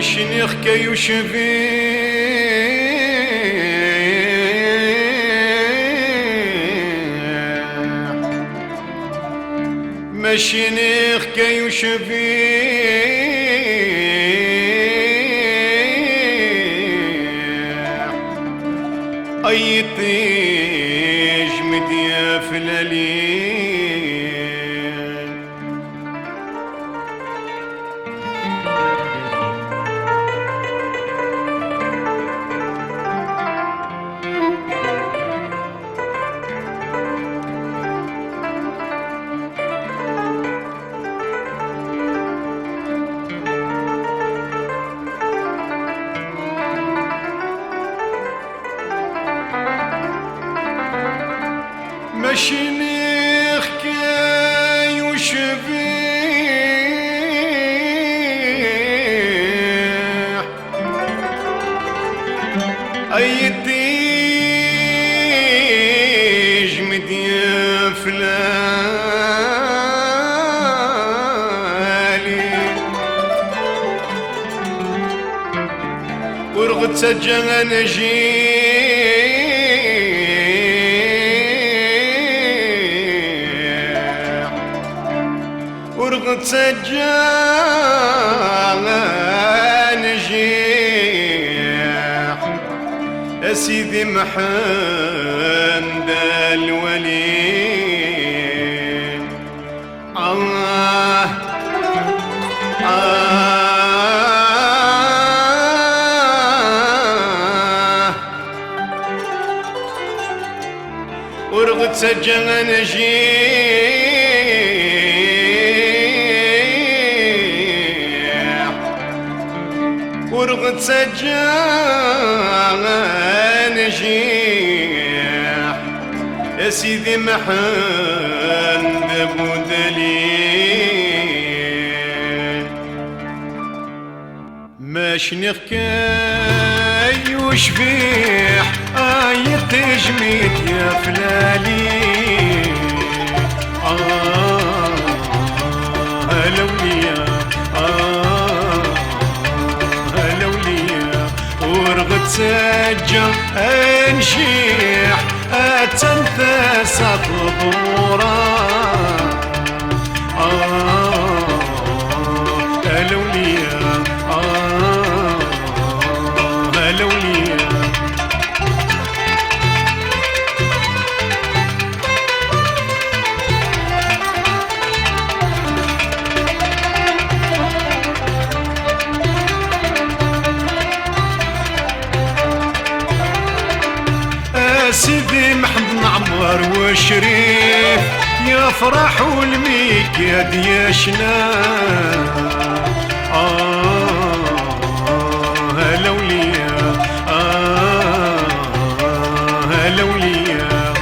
شنيخ كي يشفي مشينيخ كي يشفي أي طيش مديا في الليل مشينيخ كي يشبيح أي تيج مديا فلالي ورغد سجن نجي ورغد سجان نجيح يا سيدي محمد الولي الله ورغد سجان نجيح ورغد سجان نجيح يا سيدي محمد ابو دليل ماشنيخ كي وشبيح اي تجميد يا فلالي هلوليا ورغد سجا انشيح اتنفس الضبورة هلوليا هلوليا سيدي محمد معمر وشريف يفرحوا الميكاد يشنا هلوليا هلوليا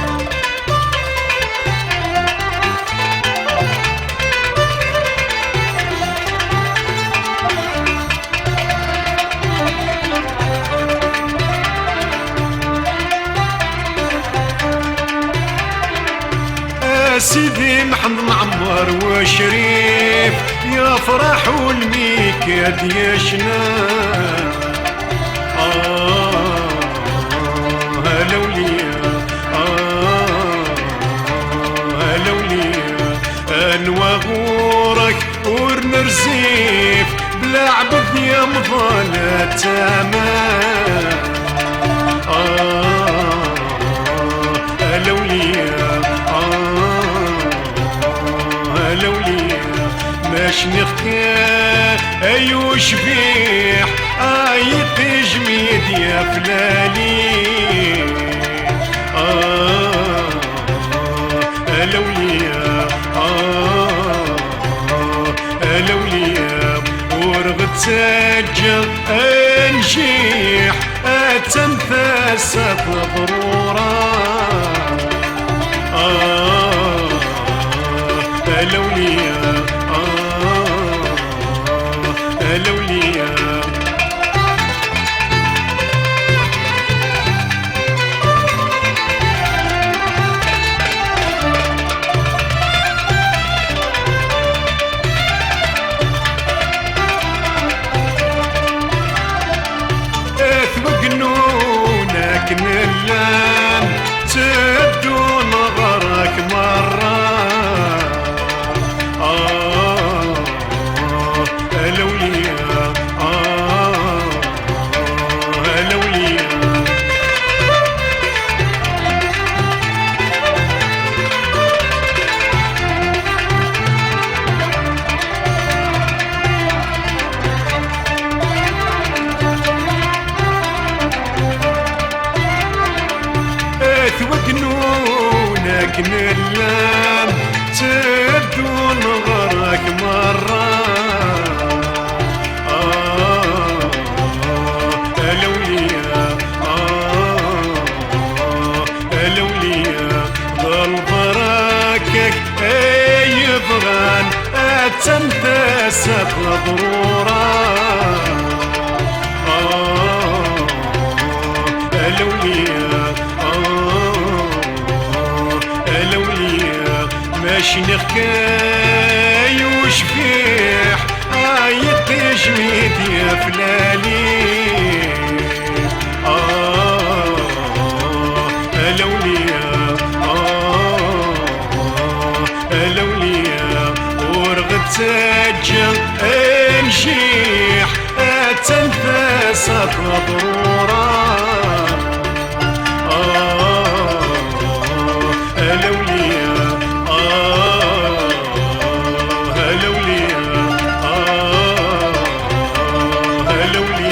سيدي محمد معمر وشريف يفرحوا الميكاد يشنا هلوليا هلوليا انوغورك ورنرزيف بلا عبد يا مظلة تمام هلوليا هلوليا ماشنيخ اي وشبيح اي تجميد يا فلالي هلوليا هلوليا ورغد سجل انجيح اتنفس ضرورة هلوليا هلوليا تنفاسك ضرورة الأولياء الأولياء ماشي نخكاي وشفيح عيط جميد يا فلالي الأولياء الأولياء ورغد تاجر نجيح تنفاسك ضرورة الأولياء الأولياء الأولياء